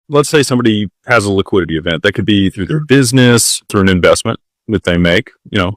let's say somebody has a liquidity event that could be through their business, through an investment that they make.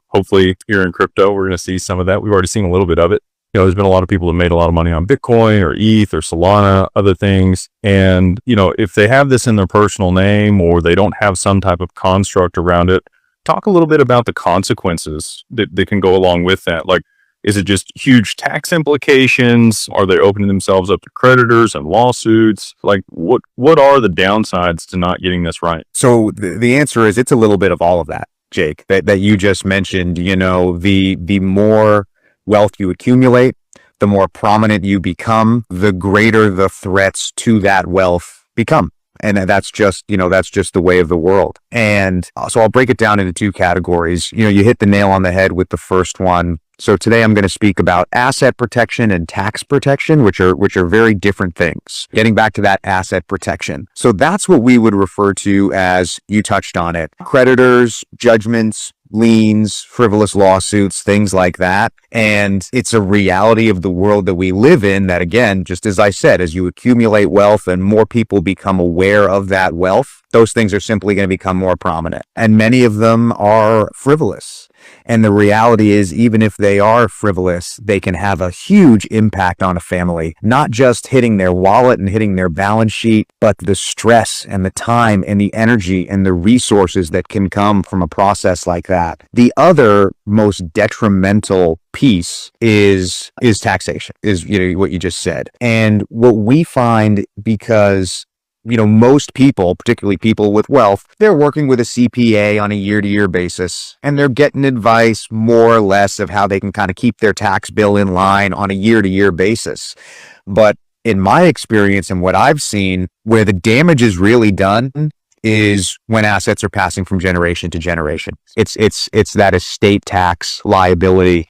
Hopefully here in crypto, we're going to see some of that. We've already seen a little bit of it. There's been a lot of people that made a lot of money on Bitcoin or ETH or Solana, other things. And, if they have this in their personal name or they don't have some type of construct around it, talk a little bit about the consequences that can go along with that. Like, is it just huge tax implications? Are they opening themselves up to creditors and lawsuits? Like, what are the downsides to not getting this right? So the answer is it's a little bit of all of that, Jake, that you just mentioned. The more wealth you accumulate, the more prominent you become, the greater the threats to that wealth become. And that's just the way of the world. And so I'll break it down into two categories. You hit the nail on the head with the first one. So today I'm going to speak about asset protection and tax protection, which are very different things. Getting back to that asset protection. So that's what we would refer to as, you touched on it, creditors, judgments, liens, frivolous lawsuits, things like that. And it's a reality of the world that we live in that, again, just as I said, as you accumulate wealth and more people become aware of that wealth, those things are simply going to become more prominent. And many of them are frivolous. And the reality is, even if they are frivolous, they can have a huge impact on a family, not just hitting their wallet and hitting their balance sheet, but the stress and the time and the energy and the resources that can come from a process like that. The other most detrimental piece is taxation, is what you just said. And what we find, because most people, particularly people with wealth, they're working with a CPA on a year-to-year basis, and they're getting advice more or less of how they can kind of keep their tax bill in line on a year-to-year basis. But in my experience and what I've seen, where the damage is really done is when assets are passing from generation to generation. It's that estate tax liability